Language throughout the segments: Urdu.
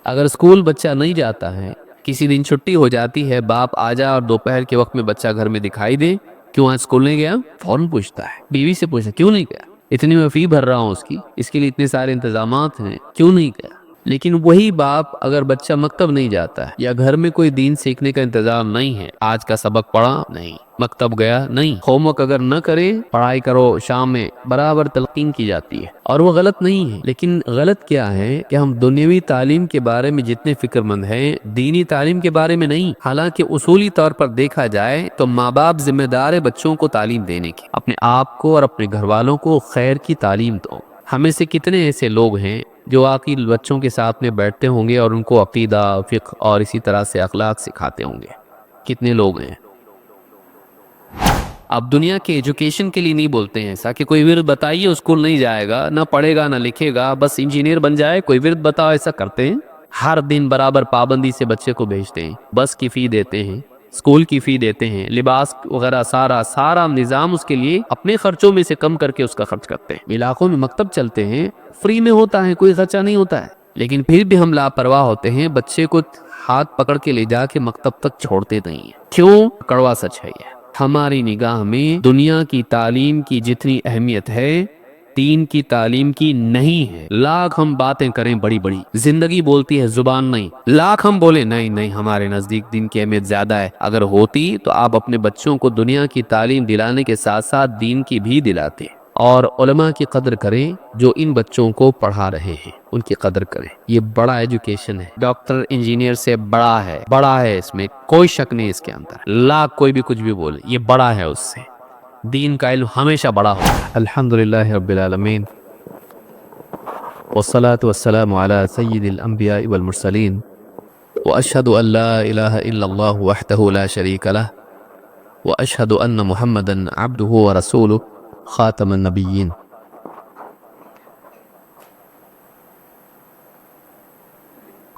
اگر اسکول بچہ نہیں جاتا ہے، کسی دن چھٹی ہو جاتی ہے، باپ آ جا اور دوپہر کے وقت میں بچہ گھر میں دکھائی دے، کیوں آج اسکول نہیں گیا، فوراً پوچھتا ہے، بیوی سے پوچھتا ہے کیوں نہیں گیا، اتنی میں فی بھر رہا ہوں اس کے لیے اتنے سارے انتظامات ہیں، کیوں نہیں گیا۔ لیکن وہی باپ اگر بچہ مکتب نہیں جاتا ہے یا گھر میں کوئی دین سیکھنے کا انتظام نہیں ہے، آج کا سبق پڑھا نہیں، مکتب گیا نہیں، ہوم ورک اگر نہ کرے، پڑھائی کرو شام میں، برابر تلقین کی جاتی ہے، اور وہ غلط نہیں ہے۔ لیکن غلط کیا ہے کہ ہم دنیاوی تعلیم کے بارے میں جتنے فکر مند ہیں، دینی تعلیم کے بارے میں نہیں۔ حالانکہ اصولی طور پر دیکھا جائے تو ماں باپ ذمہ دار ہے بچوں کو تعلیم دینے کی، اپنے آپ کو اور اپنے گھر والوں کو خیر کی تعلیم دو۔ ہمیں سے کتنے ایسے لوگ ہیں جو واقعی بچوں کے ساتھ میں بیٹھتے ہوں گے اور ان کو عقیدہ، فقہ اور اسی طرح سے اخلاق سکھاتے ہوں گے؟ کتنے لوگ ہیں؟ اب دنیا کے ایجوکیشن کے لیے نہیں بولتے ہیں ایسا کہ کوئی ورد بتائیے، اسکول نہیں جائے گا، نہ پڑھے گا نہ لکھے گا، بس انجینئر بن جائے، کوئی ورد بتاؤ، ایسا کرتے ہیں؟ ہر دن برابر پابندی سے بچے کو بھیجتے ہیں، بس کی فی دیتے ہیں، اسکول کی فی دیتے ہیں، لباس وغیرہ سارا نظام اس کے لیے اپنے خرچوں میں سے کم کر کے اس کا خرچ کرتے ہیں۔ علاقوں میں مکتب چلتے ہیں، فری میں ہوتا ہے، کوئی خرچہ نہیں ہوتا ہے، لیکن پھر بھی ہم لاپرواہ ہوتے ہیں، بچے کو ہاتھ پکڑ کے لے جا کے مکتب تک چھوڑتے نہیں ہیں۔ کیوں؟ کڑوا سچ ہے یہ۔ ہماری نگاہ میں دنیا کی تعلیم کی جتنی اہمیت ہے، دین کی تعلیم کی نہیں ہے۔ لاکھ ہم باتیں کریں بڑی بڑی، زندگی بولتی ہے، زبان نہیں۔ لاکھ ہم بولیں نہیں ہمارے نزدیک دین کی اہمیت زیادہ ہے، اگر ہوتی تو آپ اپنے بچوں کو دنیا کی تعلیم دلانے کے ساتھ ساتھ دین کی بھی دلاتے۔ اور علماء کی قدر کریں جو ان بچوں کو پڑھا رہے ہیں، ان کی قدر کریں۔ یہ بڑا ایجوکیشن ہے، ڈاکٹر انجینئر سے بڑا ہے، اس میں کوئی شک نہیں اس کے اندر، لاکھ کوئی بھی کچھ بھی بولے، یہ بڑا ہے اس سے۔ دین کا علم ہمیشہ بڑا ہوتا ہے۔ الحمدللہ رب العالمین، والصلاة والسلام على سید الانبیاء والمرسلین، واشہد ان لا الہ الا اللہ وحدہ لا شریک لہ، واشہد ان محمدا عبدہ ورسولہ خاتم النبیین۔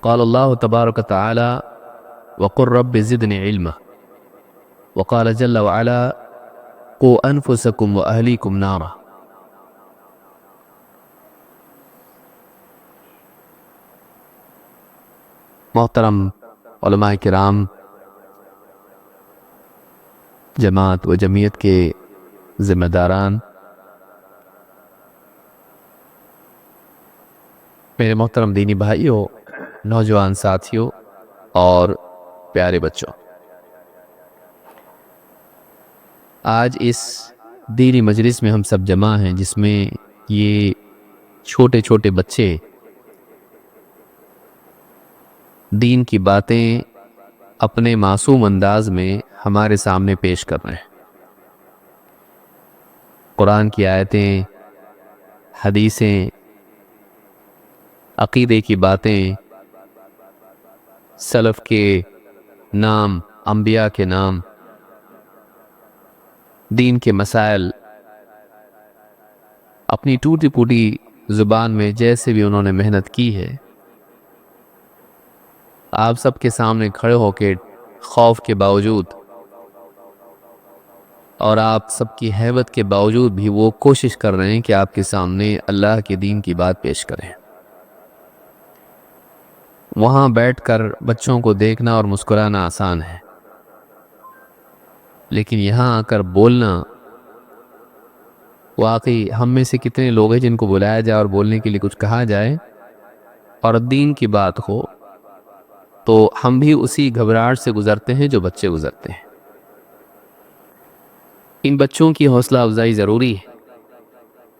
قال اللہ تبارک تعالی وقل رب زدنی علما، وقال جل وعلا قوا انفسکم واہلیکم نارا۔ محترم علماء کرام، جماعت و جمعیت کے ذمہ داران، میرے محترم دینی بھائیوں، نوجوان ساتھیوں اور پیارے بچوں، آج اس دینی مجلس میں ہم سب جمع ہیں جس میں یہ چھوٹے چھوٹے بچے دین کی باتیں اپنے معصوم انداز میں ہمارے سامنے پیش کر رہے ہیں۔ قرآن کی آیتیں، حدیثیں، عقیدے کی باتیں، سلف کے نام، انبیاء کے نام، دین کے مسائل، اپنی ٹوٹی پھوٹی زبان میں جیسے بھی انہوں نے محنت کی ہے، آپ سب کے سامنے کھڑے ہو کے خوف کے باوجود اور آپ سب کی ہیبت کے باوجود بھی وہ کوشش کر رہے ہیں کہ آپ کے سامنے اللہ کے دین کی بات پیش کریں۔ وہاں بیٹھ کر بچوں کو دیکھنا اور مسکرانا آسان ہے، لیکن یہاں آ کر بولنا، واقعی ہم میں سے کتنے لوگ ہیں جن کو بلایا جائے اور بولنے کے لیے کچھ کہا جائے اور دین کی بات ہو تو ہم بھی اسی گھبراہٹ سے گزرتے ہیں جو بچے گزرتے ہیں۔ ان بچوں کی حوصلہ افزائی ضروری ہے،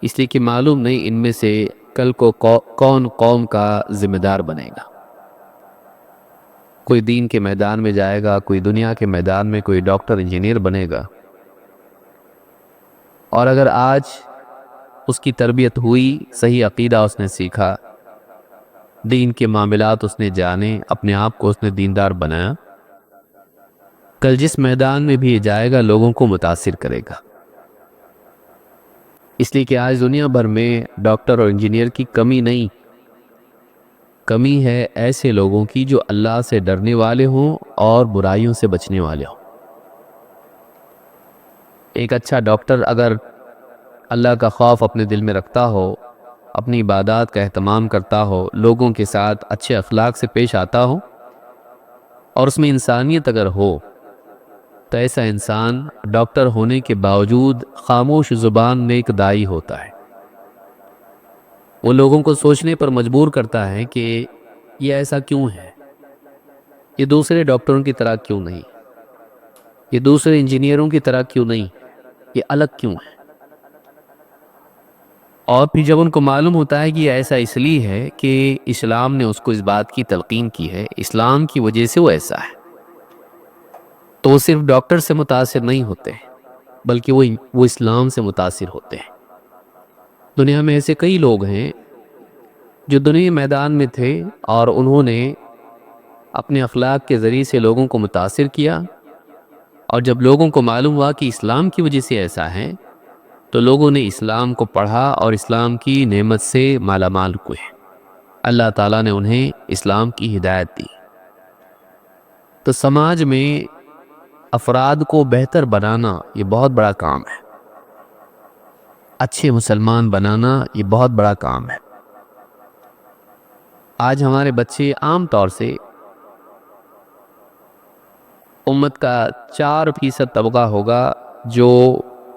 اس لیے کہ معلوم نہیں ان میں سے کل کو کون قوم کا ذمہ دار بنے گا۔ کوئی دین کے میدان میں جائے گا، کوئی دنیا کے میدان میں کوئی ڈاکٹر انجینئر بنے گا، اور اگر آج اس کی تربیت ہوئی، صحیح عقیدہ اس نے سیکھا، دین کے معاملات اس نے جانے، اپنے آپ کو اس نے دیندار بنایا، کل جس میدان میں بھی یہ جائے گا لوگوں کو متاثر کرے گا۔ اس لیے کہ آج دنیا بھر میں ڈاکٹر اور انجینئر کی کمی نہیں، کمی ہے ایسے لوگوں کی جو اللہ سے ڈرنے والے ہوں اور برائیوں سے بچنے والے ہوں۔ ایک اچھا ڈاکٹر اگر اللہ کا خوف اپنے دل میں رکھتا ہو اپنی عبادات کا اہتمام کرتا ہو، لوگوں کے ساتھ اچھے اخلاق سے پیش آتا ہو اور اس میں انسانیت اگر ہو، تو ایسا انسان ڈاکٹر ہونے کے باوجود خاموش زبان میں ایک دائی ہوتا ہے۔ وہ لوگوں کو سوچنے پر مجبور کرتا ہے کہ یہ ایسا کیوں ہے، یہ دوسرے ڈاکٹروں کی طرح کیوں نہیں، یہ دوسرے انجینئروں کی طرح کیوں نہیں، یہ الگ کیوں ہے۔ اور پھر جب ان کو معلوم ہوتا ہے کہ یہ ایسا اس لیے ہے کہ اسلام نے اس کو اس بات کی تلقین کی ہے، اسلام کی وجہ سے وہ ایسا ہے، تو وہ صرف ڈاکٹر سے متاثر نہیں ہوتے بلکہ وہ اسلام سے متاثر ہوتے ہیں۔ دنیا میں ایسے کئی لوگ ہیں جو دنیا میدان میں تھے اور انہوں نے اپنے اخلاق کے ذریعے سے لوگوں کو متاثر کیا، اور جب لوگوں کو معلوم ہوا کہ اسلام کی وجہ سے ایسا ہے تو لوگوں نے اسلام کو پڑھا اور اسلام کی نعمت سے مالا مال ہوئے۔ اللہ تعالیٰ نے انہیں اسلام کی ہدایت دی۔ تو سماج میں افراد کو بہتر بنانا یہ بہت بڑا کام ہے، اچھے مسلمان بنانا یہ بہت بڑا کام ہے۔ آج ہمارے بچے عام طور سے امت کا 4% طبقہ ہوگا جو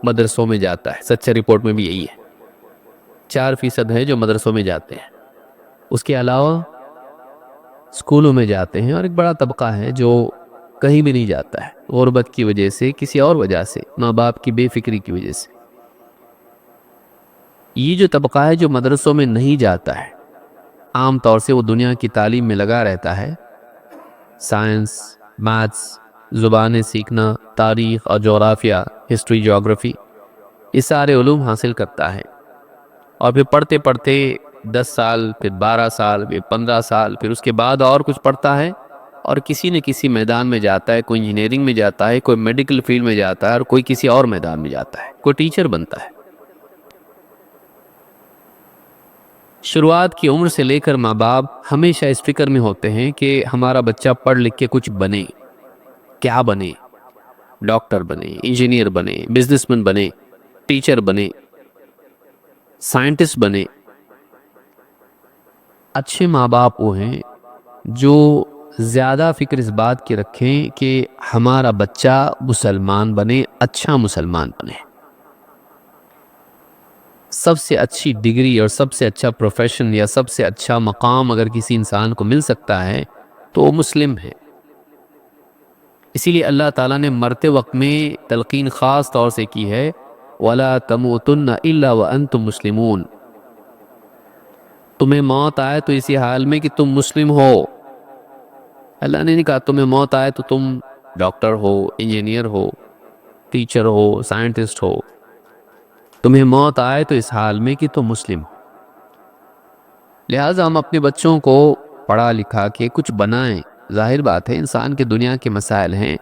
مدرسوں میں جاتا ہے، سچا رپورٹ میں بھی یہی ہے، 4% ہے جو مدرسوں میں جاتے ہیں، اس کے علاوہ اسکولوں میں جاتے ہیں، اور ایک بڑا طبقہ ہے جو کہیں بھی نہیں جاتا ہے، غربت کی وجہ سے، کسی اور وجہ سے، ماں باپ کی بے فکری کی وجہ سے۔ یہ جو طبقہ ہے جو مدرسوں میں نہیں جاتا ہے، عام طور سے وہ دنیا کی تعلیم میں لگا رہتا ہے، سائنس، میتھس، زبانیں سیکھنا، تاریخ اور جغرافیہ، ہسٹری، جغرافی، یہ سارے علوم حاصل کرتا ہے، اور پھر پڑھتے پڑھتے 10 سال، پھر 12 سال، پھر 15 سال، پھر اس کے بعد اور کچھ پڑھتا ہے اور کسی نہ کسی میدان میں جاتا ہے، کوئی انجینئرنگ میں جاتا ہے، کوئی میڈیکل فیلڈ میں جاتا ہے، اور کوئی کسی اور میدان میں جاتا ہے، کوئی ٹیچر بنتا ہے۔ شروعات کی عمر سے لے کر ماں باپ ہمیشہ اس فکر میں ہوتے ہیں کہ ہمارا بچہ پڑھ لکھ کے کچھ بنے، کیا بنے، ڈاکٹر بنے، انجینئر بنے، بزنس مین بنے، ٹیچر بنے، سائنٹسٹ بنے۔ اچھے ماں باپ وہ ہیں جو زیادہ فکر اس بات کی رکھیں کہ ہمارا بچہ مسلمان بنے، اچھا مسلمان بنے۔ سب سے اچھی ڈگری اور سب سے اچھا پروفیشن یا سب سے اچھا مقام اگر کسی انسان کو مل سکتا ہے تو وہ مسلم ہے۔ اسی لیے اللہ تعالیٰ نے مرتے وقت میں تلقین خاص طور سے کی ہے، وَلَا تَمُوتُنَّ إِلَّا وَأَنْتُمْ مُسْلِمُونَ۔ تمہیں موت آئے تو اسی حال میں کہ تم مسلم ہو۔ اللہ نے نہیں کہا تمہیں موت آئے تو تم ڈاکٹر ہو، انجینئر ہو، ٹیچر ہو، سائنٹسٹ ہو۔ تمہیں موت آئے تو اس حال میں کہ تم مسلم ہو۔ لہٰذا ہم اپنے بچوں کو پڑھا لکھا کے کچھ بنائیں۔ ظاہر بات ہے انسان کے دنیا کے مسائل ہیں،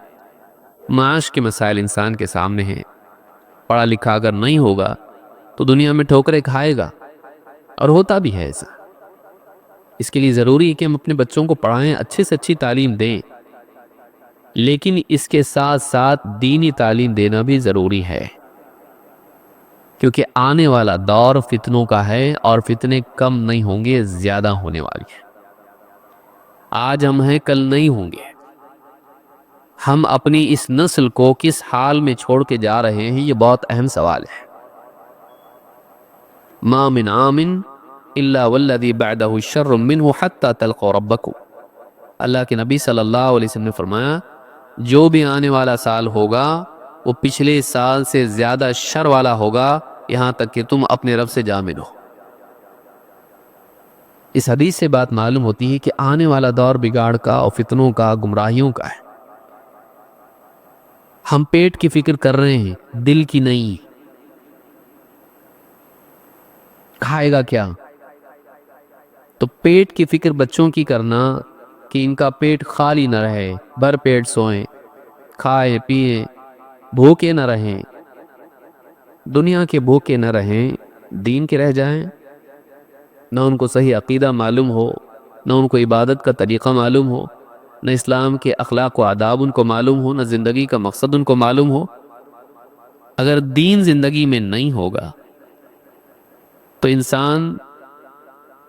معاش کے مسائل انسان کے سامنے ہیں۔ پڑھا لکھا اگر نہیں ہوگا تو دنیا میں ٹھوکریں کھائے گا، اور ہوتا بھی ہے ایسا۔ اس کے لیے ضروری ہے کہ ہم اپنے بچوں کو پڑھائیں، اچھے سے اچھی تعلیم دیں، لیکن اس کے ساتھ ساتھ دینی تعلیم دینا بھی ضروری ہے، کیونکہ آنے والا دور فتنوں کا ہے، اور فتنے کم نہیں ہوں گے، زیادہ ہونے والی ہیں۔ آج ہم ہیں، کل نہیں ہوں گے۔ ہم اپنی اس نسل کو کس حال میں چھوڑ کے جا رہے ہیں، یہ بہت اہم سوال ہے۔ ما من عام الا والذی بعدہ شر منہ حتی تلقوا ربکم۔ اللہ کے نبی صلی اللہ علیہ وسلم نے فرمایا جو بھی آنے والا سال ہوگا وہ پچھلے سال سے زیادہ شر والا ہوگا، یہاں تک کہ تم اپنے رب سے جا ملو۔ اس حدیث سے بات معلوم ہوتی ہے کہ آنے والا دور بگاڑ کا اور فتنوں کا، گمراہیوں کا ہے۔ ہم پیٹ کی فکر کر رہے ہیں، دل کی نہیں۔ کھائے گا کیا؟ تو پیٹ کی فکر بچوں کی کرنا کہ ان کا پیٹ خالی نہ رہے، بھر پیٹ سوئیں، کھائیں پیئیں، بھوکے نہ رہیں، دنیا کے بھوکے نہ رہیں، دین کے رہ جائیں۔ نہ ان کو صحیح عقیدہ معلوم ہو، نہ ان کو عبادت کا طریقہ معلوم ہو، نہ اسلام کے اخلاق و آداب ان کو معلوم ہو، نہ زندگی کا مقصد ان کو معلوم ہو۔ اگر دین زندگی میں نہیں ہوگا تو انسان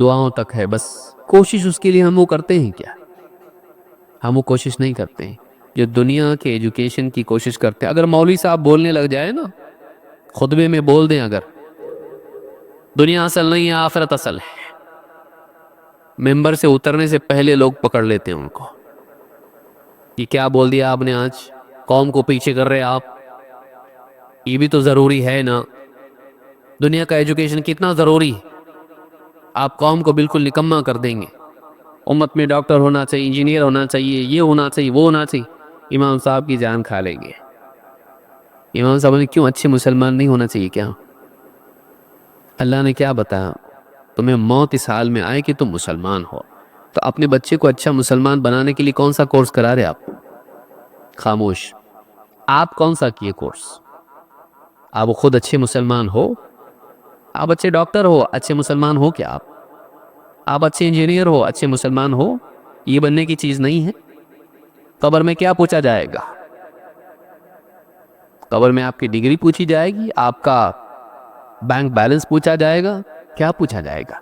دعاؤں تک ہے بس. کوشش اس کے لیے ہم وہ کرتے ہیں کیا؟ ہم وہ کوشش نہیں کرتے ہیں جو دنیا کے ایجوکیشن کی کوشش کرتے ہیں. اگر مولوی صاحب بولنے لگ جائے نا، خطبے میں بول دیں اگر دنیا اصل نہیں ہے آخرت اصل ہے، ممبر سے اترنے سے پہلے لوگ پکڑ لیتے ہیں ان کو. یہ کیا بول دیا آپ نے آج؟ قوم کو پیچھے کر رہے آپ. یہ بھی تو ضروری ہے نا. دنیا کا ایجوکیشن کتنا ضروری ہے. آپ قوم کو بالکل نکما کر دیں گے. امت میں ڈاکٹر ہونا چاہیے، انجینئر ہونا چاہیے، یہ ہونا چاہیے، وہ ہونا چاہیے. امام صاحب کی جان کھا لیں گے. امام صاحب نے کیوں اچھے مسلمان نہیں ہونا چاہیے کیا؟ اللہ نے کیا بتایا؟ تمہیں موت اس حال میں آئے کہ تم مسلمان ہو. تو اپنے بچے کو اچھا مسلمان بنانے کے لیے کون سا کورس کرا رہے آپ؟ خاموش. آپ کون سا کیے کورس؟ آپ خود اچھے مسلمان ہو؟ آپ اچھے ڈاکٹر ہو، اچھے مسلمان ہو کیا آپ اچھے انجینئر ہو، اچھے مسلمان ہو؟ یہ بننے کی چیز نہیں ہے. قبر میں کیا پوچھا جائے گا؟ قبر میں آپ کی ڈگری پوچھی جائے گی، آپ کا بینک بیلنس پوچھا جائے گا. کیا پوچھا جائے گا؟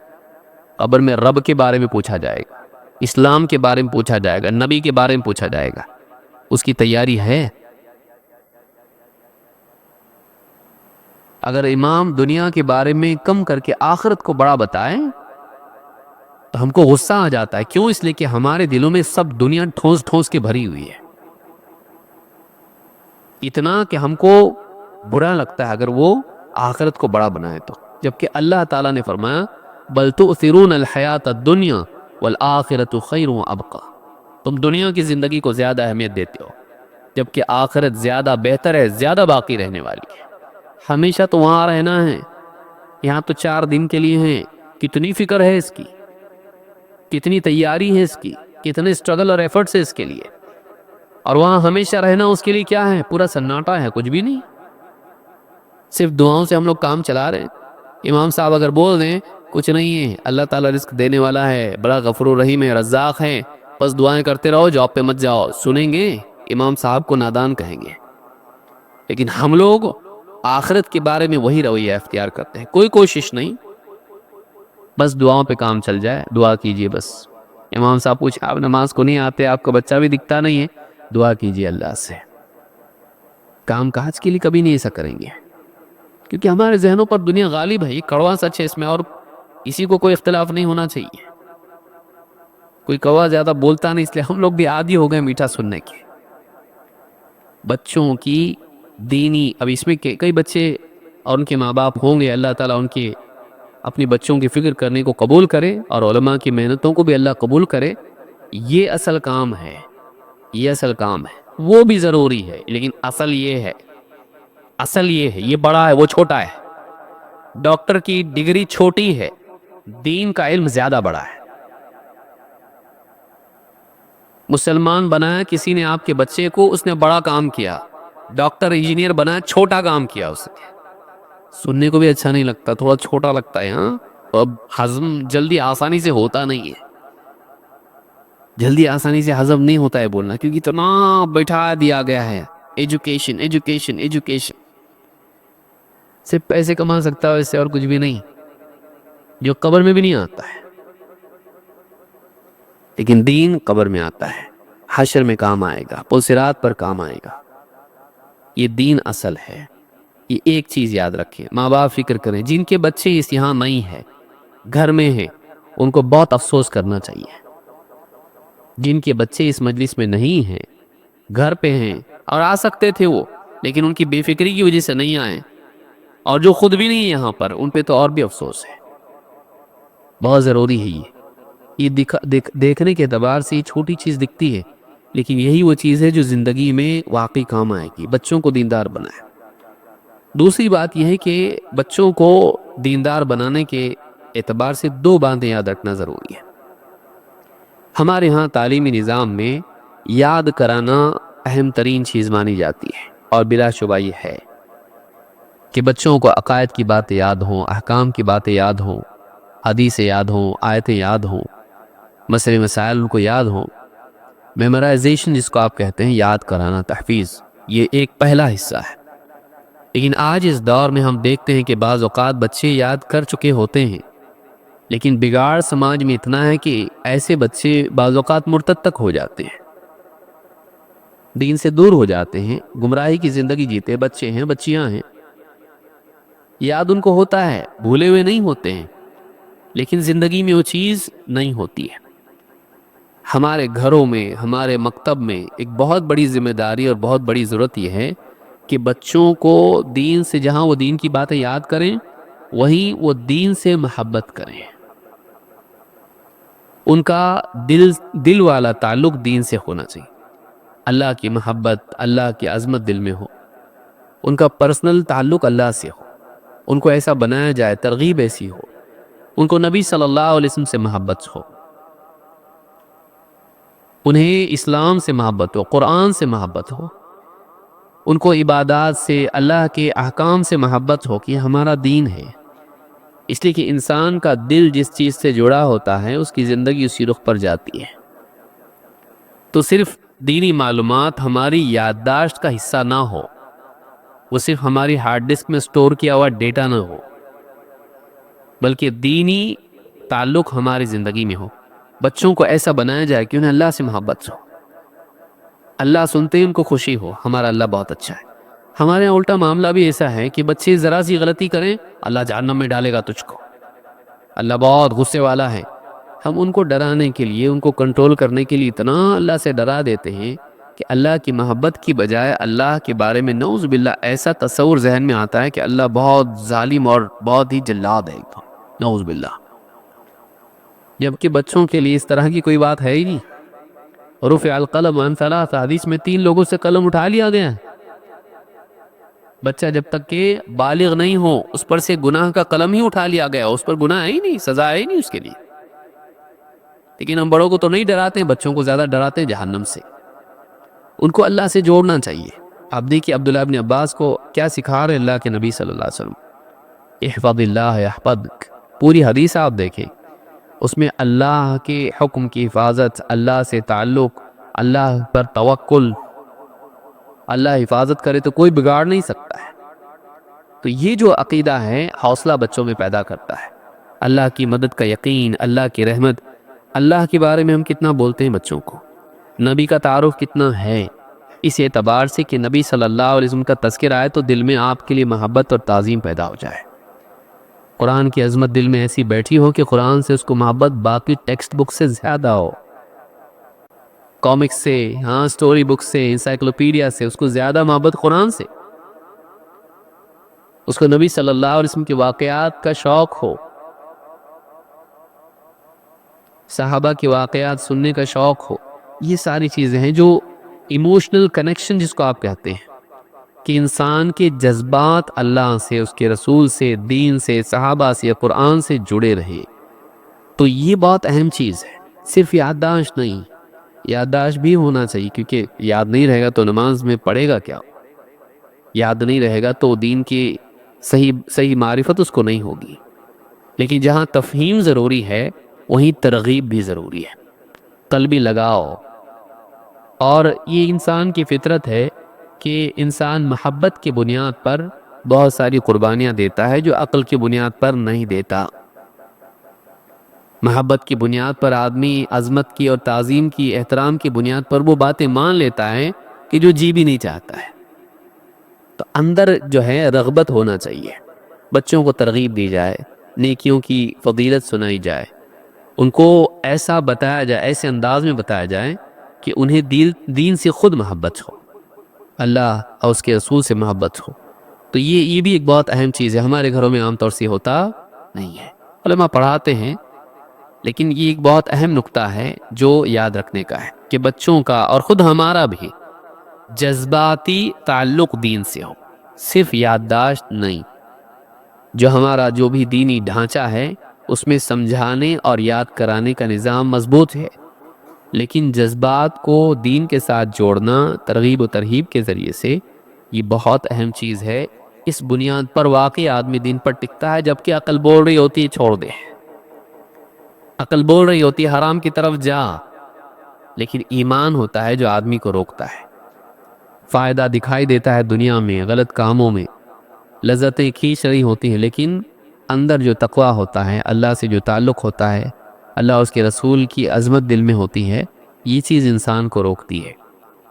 قبر میں رب کے بارے میں پوچھا جائے گا، اسلام کے بارے میں پوچھا جائے گا، نبی کے بارے میں پوچھا جائے گا. اس کی تیاری ہے؟ اگر امام دنیا کے بارے میں کم کر کے آخرت کو بڑا بتائیں تو ہم کو غصہ آ جاتا ہے. کیوں؟ اس لیے کہ ہمارے دلوں میں سب دنیا ٹھوس ٹھوس کے بھری ہوئی ہے، اتنا کہ ہم کو برا لگتا ہے اگر وہ آخرت کو بڑا بنائے تو. جبکہ اللہ تعالیٰ نے فرمایا بل تؤثرون الحیات الدنیا والآخرۃ خیر وابقی. تم دنیا کی زندگی کو زیادہ اہمیت دیتے ہو جبکہ آخرت زیادہ بہتر ہے، زیادہ باقی رہنے والی ہے. ہمیشہ تو وہاں رہنا ہے، یہاں تو 4 دن کے لیے ہیں. کتنی فکر ہے اس کی، کتنی تیاری ہے اس کی، کتنے اسٹرگل اور ایفرٹس ہے اس کے لیے. اور وہاں ہمیشہ رہنا اس کے لیے کیا ہے؟ پورا سناٹا ہے، کچھ بھی نہیں. صرف دعاؤں سے ہم لوگ کام چلا رہے ہیں. امام صاحب اگر بول دیں کچھ نہیں ہے، اللہ تعالیٰ رزق دینے والا ہے، بڑا غفور و رحیم ہے، رزاق ہے، بس دعائیں کرتے رہو، جاب پہ مت جاؤ، سنیں گے؟ امام صاحب کو نادان کہیں گے. لیکن ہم لوگ آخرت کے بارے میں وہی رویہ اختیار کرتے ہیں. کوئی کوشش نہیں، بس دعاؤں پہ کام چل جائے. دعا کیجئے بس. امام صاحب پوچھیں آپ نماز کو نہیں آتے، آپ کا بچہ بھی دکھتا نہیں ہے، دعا کیجئے اللہ سے. کام کاج کے لیے کبھی نہیں ایسا کریں گے کیونکہ ہمارے ذہنوں پر دنیا غالب ہے. یہ کڑوا سچ ہے اس میں، اور اسی کو کوئی اختلاف نہیں ہونا چاہیے. کوئی کوا زیادہ بولتا نہیں، اس لیے ہم لوگ بھی عادی ہو گئے میٹھا سننے کے. بچوں کی دینی، اب اس میں کئی بچے اور ان کے ماں باپ ہوں گے، اللہ تعالیٰ ان کے اپنی بچوں کی فکر کرنے کو قبول کرے اور علماء کی محنتوں کو بھی اللہ قبول کرے. یہ اصل کام ہے، یہ اصل کام ہے. وہ بھی ضروری ہے لیکن اصل یہ ہے، اصل یہ ہے. یہ بڑا ہے، وہ چھوٹا ہے. ڈاکٹر کی ڈگری چھوٹی ہے، دین کا علم زیادہ بڑا ہے. مسلمان بنایا کسی نے آپ کے بچے کو، اس نے بڑا کام کیا. ڈاکٹر انجینئر بنایا، چھوٹا کام کیا اس نے. سننے کو بھی اچھا نہیں لگتا، تھوڑا چھوٹا لگتا ہے. ہاں، اب ہضم جلدی آسانی سے ہوتا نہیں ہے، جلدی آسانی سے ہضم نہیں ہوتا ہے بولنا، کیونکہ اتنا بیٹھا دیا گیا ہے. Education education education. صرف پیسے کما سکتا ہے، اس سے اور کچھ بھی نہیں، جو قبر میں بھی نہیں آتا ہے. لیکن دین قبر میں آتا ہے، حشر میں کام آئے گا، پل صراط پر کام آئے گا. یہ دین اصل ہے. یہ ایک چیز یاد رکھیں، ماں باپ فکر کریں جن کے بچے اس یہاں نہیں ہیں، گھر میں ہیں، ان کو بہت افسوس کرنا چاہیے. جن کے بچے اس مجلس میں نہیں ہیں، گھر پہ ہیں اور آ سکتے تھے وہ، لیکن ان کی بے فکری کی وجہ سے نہیں آئے، اور جو خود بھی نہیں یہاں پر، ان پہ تو اور بھی افسوس ہے. بہت ضروری ہے. یہ دیکھنے کے اعتبار سے یہ چھوٹی چیز دکھتی ہے، لیکن یہی وہ چیز ہے جو زندگی میں واقعی کام آئے گی. بچوں کو دیندار بنائے. دوسری بات یہ ہے کہ بچوں کو دیندار بنانے کے اعتبار سے 2 باتیں یاد رکھنا ضروری ہے. ہمارے ہاں تعلیمی نظام میں یاد کرانا اہم ترین چیز مانی جاتی ہے، اور بلا شبہ یہ ہے کہ بچوں کو عقائد کی باتیں یاد ہوں، احکام کی باتیں یاد ہوں، حدیثیں یاد ہوں، آیتیں یاد ہوں، مسئلے مسائل ان کو یاد ہوں. میمورائزیشن جس کو آپ کہتے ہیں، یاد کرانا، تحفیظ، یہ ایک پہلا حصہ ہے. لیکن آج اس دور میں ہم دیکھتے ہیں کہ بعض اوقات بچے یاد کر چکے ہوتے ہیں لیکن بگاڑ سماج میں اتنا ہے کہ ایسے بچے بعض اوقات مرتد تک ہو جاتے ہیں، دین سے دور ہو جاتے ہیں، گمراہی کی زندگی جیتے، بچے ہیں، بچیاں ہیں، یاد ان کو ہوتا ہے، بھولے ہوئے نہیں ہوتے ہیں، لیکن زندگی میں وہ چیز نہیں ہوتی ہے۔ ہمارے گھروں میں، ہمارے مکتب میں ایک بہت بڑی ذمہ داری اور بہت بڑی ضرورت یہ ہے کہ بچوں کو دین سے، جہاں وہ دین کی باتیں یاد کریں وہیں وہ دین سے محبت کریں، ان کا دل والا تعلق دین سے ہونا چاہیے، اللہ کی محبت، اللہ کی عظمت دل میں ہو، ان کا پرسنل تعلق اللہ سے ہو، ان کو ایسا بنایا جائے، ترغیب ایسی ہو، ان کو نبی صلی اللہ علیہ وسلم سے محبت ہو، انہیں اسلام سے محبت ہو، قرآن سے محبت ہو، ان کو عبادات سے، اللہ کے احکام سے محبت ہو کہ یہ ہمارا دین ہے۔ اس لیے کہ انسان کا دل جس چیز سے جڑا ہوتا ہے اس کی زندگی اسی رخ پر جاتی ہے۔ تو صرف دینی معلومات ہماری یادداشت کا حصہ نہ ہو، وہ صرف ہماری ہارڈ ڈسک میں سٹور کیا ہوا ڈیٹا نہ ہو، بلکہ دینی تعلق ہماری زندگی میں ہو۔ بچوں کو ایسا بنایا جائے کہ انہیں اللہ سے محبت ہو، اللہ سنتے ہی ان کو خوشی ہو، ہمارا اللہ بہت اچھا ہے۔ ہمارے یہاں الٹا معاملہ بھی ایسا ہے کہ بچے ذرا سی غلطی کریں، اللہ جہنم میں ڈالے گا تجھ کو، اللہ بہت غصے والا ہے۔ ہم ان کو ڈرانے کے لیے، ان کو کنٹرول کرنے کے لیے اتنا اللہ سے ڈرا دیتے ہیں کہ اللہ کی محبت کی بجائے اللہ کے بارے میں نعوذ باللہ ایسا تصور ذہن میں آتا ہے کہ اللہ بہت ظالم اور بہت ہی جلاد ہے، نعوذ باللہ، جبکہ بچوں کے لیے اس طرح کی کوئی بات ہے ہی نہیں۔ رفع القلم عن ثلاث، حدیث میں 3 لوگوں سے قلم اٹھا لیا گیا ہے۔ بچہ جب تک کہ بالغ نہیں ہو اس پر سے گناہ کا قلم ہی اٹھا لیا گیا، اس پر گناہ ہے ہی نہیں، سزا ہے ہی نہیں اس کے لیے۔ لیکن ہم بڑوں کو تو نہیں ڈراتے ہیں، بچوں کو زیادہ ڈراتے ہیں جہنم سے۔ ان کو اللہ سے جوڑنا چاہیے۔ آپ دیکھیے عبداللہ ابن عباس کو کیا سکھا رہے اللہ کے نبی صلی اللہ علیہ وسلم، احفظ اللہ یحفظک، پوری حدیث آپ دیکھیں، اس میں اللہ کے حکم کی حفاظت، اللہ سے تعلق، اللہ پر توکل، اللہ حفاظت کرے تو کوئی بگاڑ نہیں سکتا ہے۔ تو یہ جو عقیدہ ہے حوصلہ بچوں میں پیدا کرتا ہے، اللہ کی مدد کا یقین، اللہ کی رحمت۔ اللہ کے بارے میں ہم کتنا بولتے ہیں بچوں کو، نبی کا تعارف کتنا ہے، اس اعتبار سے کہ نبی صلی اللہ علیہ وسلم کا تذکر آئے تو دل میں آپ کے لیے محبت اور تعظیم پیدا ہو جائے، قرآن کی عظمت دل میں ایسی بیٹھی ہو کہ قرآن سے اس کو محبت باقی ٹیکسٹ بک سے زیادہ ہو، کامکس سے، سٹوری بک سے، انسائکلوپیڈیا سے، اس کو زیادہ محبت قرآن سے، اس کو نبی صلی اللہ علیہ وسلم کے واقعات کا شوق ہو، صحابہ کے واقعات سننے کا شوق ہو۔ یہ ساری چیزیں ہیں جو ایموشنل کنیکشن جس کو آپ کہتے ہیں، کہ انسان کے جذبات اللہ سے، اس کے رسول سے، دین سے، صحابہ سے، قرآن سے جڑے رہے۔ تو یہ بہت اہم چیز ہے، صرف یادداشت نہیں، یادداشت بھی ہونا چاہیے، کیونکہ یاد نہیں رہے گا تو نماز میں پڑھے گا کیا، یاد نہیں رہے گا تو دین کی صحیح معرفت اس کو نہیں ہوگی۔ لیکن جہاں تفہیم ضروری ہے وہیں ترغیب بھی ضروری ہے، قلبی لگاؤ۔ اور یہ انسان کی فطرت ہے کہ انسان محبت کی بنیاد پر بہت ساری قربانیاں دیتا ہے جو عقل کی بنیاد پر نہیں دیتا۔ محبت کی بنیاد پر آدمی عظمت کی اور تعظیم کی، احترام کی بنیاد پر وہ باتیں مان لیتا ہے کہ جو جی بھی نہیں چاہتا ہے۔ تو اندر جو ہے رغبت ہونا چاہیے، بچوں کو ترغیب دی جائے، نیکیوں کی فضیلت سنائی جائے، ان کو ایسا بتایا جائے، ایسے انداز میں بتایا جائے کہ انہیں دین سے خود محبت ہو، اللہ اور اس کے رسول سے محبت ہو۔ تو یہ بھی ایک بہت اہم چیز ہے، ہمارے گھروں میں عام طور سے ہوتا نہیں ہے۔ علماء پڑھاتے ہیں، لیکن یہ ایک بہت اہم نقطہ ہے جو یاد رکھنے کا ہے کہ بچوں کا اور خود ہمارا بھی جذباتی تعلق دین سے ہو، صرف یادداشت نہیں۔ جو ہمارا جو بھی دینی ڈھانچہ ہے اس میں سمجھانے اور یاد کرانے کا نظام مضبوط ہے، لیکن جذبات کو دین کے ساتھ جوڑنا ترغیب و ترہیب کے ذریعے سے، یہ بہت اہم چیز ہے۔ اس بنیاد پر واقعی آدمی دین پر ٹکتا ہے، جبکہ عقل بول رہی ہوتی ہے چھوڑ دے، عقل بول رہی ہوتی ہے حرام کی طرف جا، لیکن ایمان ہوتا ہے جو آدمی کو روکتا ہے۔ فائدہ دکھائی دیتا ہے دنیا میں، غلط کاموں میں، لذتیں کھینچ رہی ہوتی ہیں، لیکن اندر جو تقویٰ ہوتا ہے، اللہ سے جو تعلق ہوتا ہے، اللہ اس کے رسول کی عظمت دل میں ہوتی ہے، یہ چیز انسان کو روکتی ہے۔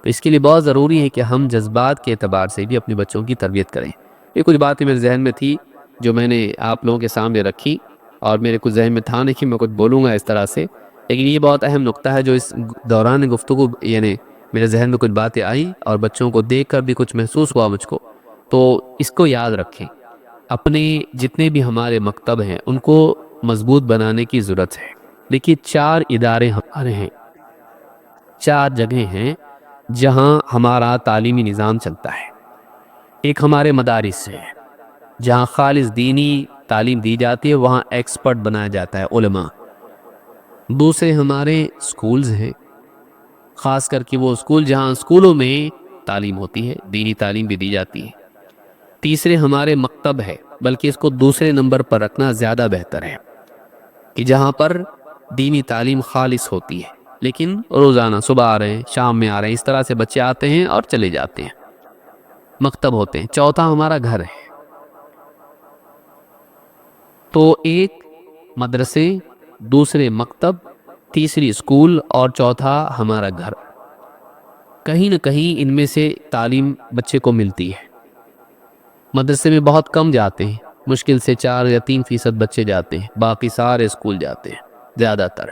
تو اس کے لیے بہت ضروری ہے کہ ہم جذبات کے اعتبار سے بھی اپنے بچوں کی تربیت کریں۔ یہ کچھ باتیں میرے ذہن میں تھی جو میں نے آپ لوگوں کے سامنے رکھی، اور میرے کچھ ذہن میں تھا نہیں کہ میں کچھ بولوں گا اس طرح سے، لیکن یہ بہت اہم نقطہ ہے جو اس دوران گفتگو یعنی میرے ذہن میں کچھ باتیں آئی اور بچوں کو دیکھ کر بھی کچھ محسوس ہوا مجھ کو۔ تو اس کو یاد رکھیں، اپنے جتنے بھی ہمارے مکتب ہیں ان کو مضبوط بنانے کی ضرورت ہے۔ دیکھیے 4 ادارے ہمارے ہیں، 4 جگہیں ہیں جہاں ہمارا تعلیمی نظام چلتا ہے۔ ایک ہمارے مدارس ہے جہاں خالص دینی تعلیم دی جاتی ہے، وہاں ایکسپرٹ بنایا جاتا ہے علماء۔ دوسرے ہمارے سکولز ہیں، خاص کر کے وہ سکول جہاں سکولوں میں تعلیم ہوتی ہے، دینی تعلیم بھی دی جاتی ہے۔ تیسرے ہمارے مکتب ہے، بلکہ اس کو دوسرے نمبر پر رکھنا زیادہ بہتر ہے، کہ جہاں پر دینی تعلیم خالص ہوتی ہے، لیکن روزانہ صبح آ رہے ہیں شام میں آ رہے ہیں، اس طرح سے بچے آتے ہیں اور چلے جاتے ہیں، مکتب ہوتے ہیں۔ چوتھا ہمارا گھر ہے، تو ایک مدرسے، دوسرے مکتب، تیسری اسکول اور چوتھا ہمارا گھر۔ کہیں نہ کہیں ان میں سے تعلیم بچے کو ملتی ہے۔ مدرسے میں بہت کم جاتے ہیں، مشکل سے 4 یا 3% بچے جاتے ہیں، باقی سارے اسکول جاتے ہیں زیادہ تر۔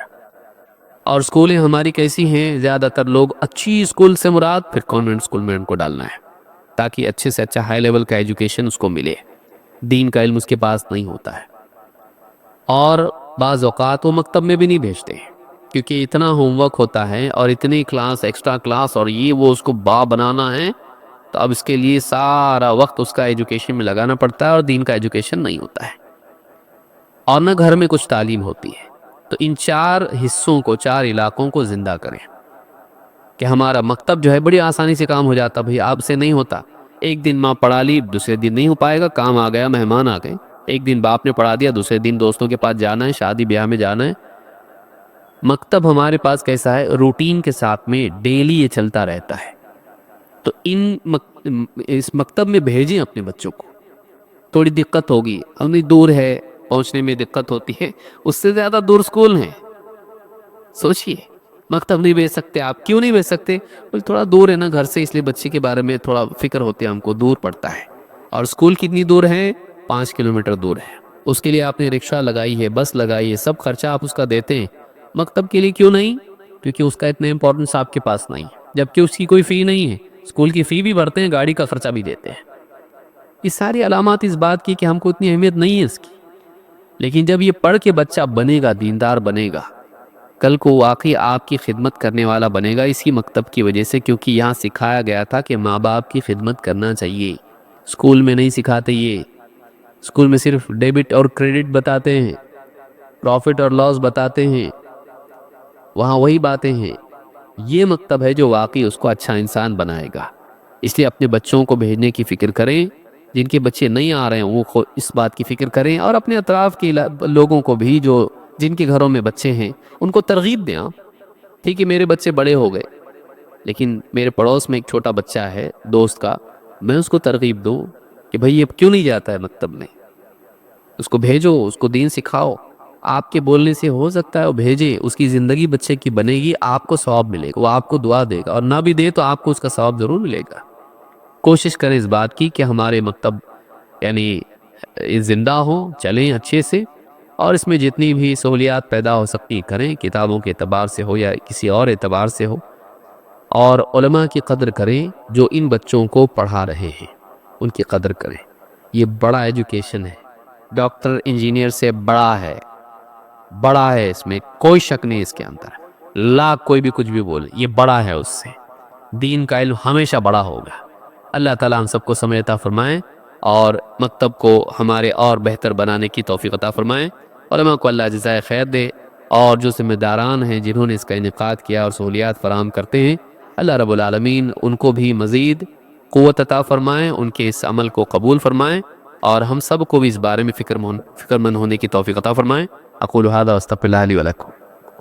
اور اسکولیں ہماری کیسی ہیں، زیادہ تر لوگ اچھی اسکول سے مراد پھر کانوینٹ اسکول میں ان کو ڈالنا ہے، تاکہ اچھے سے اچھا ہائی لیول کا ایجوکیشن اس کو ملے۔ دین کا علم اس کے پاس نہیں ہوتا ہے، اور بعض اوقات وہ مکتب میں بھی نہیں بھیجتے ہیں، کیونکہ اتنا ہوم ورک ہوتا ہے اور اتنی کلاس، ایکسٹرا کلاس، اور یہ وہ اس کو بنانا ہے، تو اب اس کے لیے سارا وقت اس کا ایجوکیشن میں لگانا پڑتا ہے، اور دین کا ایجوکیشن نہیں ہوتا ہے، اور نہ گھر میں کچھ تعلیم ہوتی ہے۔ تو ان 4 حصوں کو، 4 علاقوں کو زندہ کریں، کہ ہمارا مکتب جو ہے بڑی آسانی سے کام ہو جاتا، بھئی آپ سے نہیں ہوتا، ایک دن ماں پڑھا لی، دوسرے دن نہیں ہو پائے گا، کام آ گیا، مہمان آ گئے، ایک دن باپ نے پڑھا دیا، دوسرے دن دوستوں کے پاس جانا ہے، شادی بیاہ میں جانا ہے۔ مکتب ہمارے پاس کیسا ہے، روٹین کے ساتھ میں ڈیلی یہ چلتا رہتا ہے۔ تو اس مکتب میں بھیجیں اپنے بچوں کو۔ تھوڑی دقت ہوگی، ہمیں دور ہے، پہنچنے میں دقت ہوتی ہے، اس سے زیادہ دور سکول ہیں، سوچئے مکتب نہیں بھیج سکتے آپ، کیوں نہیں بھیج سکتے؟ تھوڑا دور ہے نا گھر سے، اس لیے بچے کے بارے میں تھوڑا فکر ہوتی ہے ہم کو، دور پڑتا ہے۔ اور سکول کتنی دور ہے؟ 5 کلومیٹر دور ہے۔ اس کے لیے آپ نے رکشہ لگائی ہے، بس لگائی ہے، سب خرچہ آپ اس کا دیتے ہیں۔ مکتب کے لیے کیوں نہیں؟ کیونکہ اس کا اتنا امپورٹنس آپ کے پاس نہیں، جبکہ اس کی کوئی فی نہیں ہے، سکول کی فی بھی بھرتے ہیں، گاڑی کا خرچہ بھی دیتے ہیں۔ یہ ساری علامات اس بات کی کہ ہم کو اتنی اہمیت نہیں ہے اس کی۔ لیکن جب یہ پڑھ کے بچہ بنے گا، دیندار بنے گا، کل کو واقعی آپ کی خدمت کرنے والا بنے گا، اسی مکتب کی وجہ سے، کیونکہ یہاں سکھایا گیا تھا کہ ماں باپ کی خدمت کرنا چاہیے۔ اسکول میں نہیں سکھاتے، یہ اسکول میں صرف ڈیبٹ اور کریڈٹ بتاتے ہیں، پروفٹ اور لاس بتاتے ہیں، وہاں وہی باتیں ہیں۔ یہ مکتب ہے جو واقعی اس کو اچھا انسان بنائے گا۔ اس لیے اپنے بچوں کو بھیجنے کی فکر کریں، جن کے بچے نہیں آ رہے ہیں وہ اس بات کی فکر کریں، اور اپنے اطراف کے لوگوں کو بھی جو جن کے گھروں میں بچے ہیں ان کو ترغیب دیں۔ ٹھیک ہے میرے بچے بڑے ہو گئے، لیکن میرے پڑوس میں ایک چھوٹا بچہ ہے دوست کا، میں اس کو ترغیب دوں کہ بھئی یہ کیوں نہیں جاتا ہے مکتب میں، اس کو بھیجو، اس کو دین سکھاؤ۔ آپ کے بولنے سے ہو سکتا ہے وہ بھیجے، اس کی زندگی بچے کی بنے گی، آپ کو ثواب ملے گا، وہ آپ کو دعا دے گا، اور نہ بھی دے تو آپ کو اس کا ثواب ضرور ملے گا۔ کوشش کریں اس بات کی کہ ہمارے مکتب یعنی زندہ ہوں، چلیں اچھے سے، اور اس میں جتنی بھی سہولیات پیدا ہو سکتی کریں، کتابوں کے اعتبار سے ہو یا کسی اور اعتبار سے ہو، اور علماء کی قدر کریں جو ان بچوں کو پڑھا رہے ہیں، ان کی قدر کریں۔ یہ بڑا ایجوکیشن ہے، ڈاکٹر انجینئر سے بڑا ہے، بڑا ہے، اس میں کوئی شک نہیں اس کے اندر، لاکھ کوئی بھی کچھ بھی بولے، یہ بڑا ہے اس سے۔ دین کا علم ہمیشہ بڑا ہوگا۔ اللہ تعالیٰ ہم سب کو سمجھ عطا فرمائیں، اور مکتب کو ہمارے اور بہتر بنانے کی توفیق عطا فرمائیں۔ علماء کو اللہ جزائے خیر دے، اور جو ذمہ داران ہیں جنہوں نے اس کا انعقاد کیا اور سہولیات فراہم کرتے ہیں، اللہ رب العالمین ان کو بھی مزید قوت عطا فرمائیں، ان کے اس عمل کو قبول فرمائیں، اور ہم سب کو بھی اس بارے میں فکر مند ہونے کی توفیق عطا فرمائیں۔ اقول ھذا واستغفر اللہ لی ولکم۔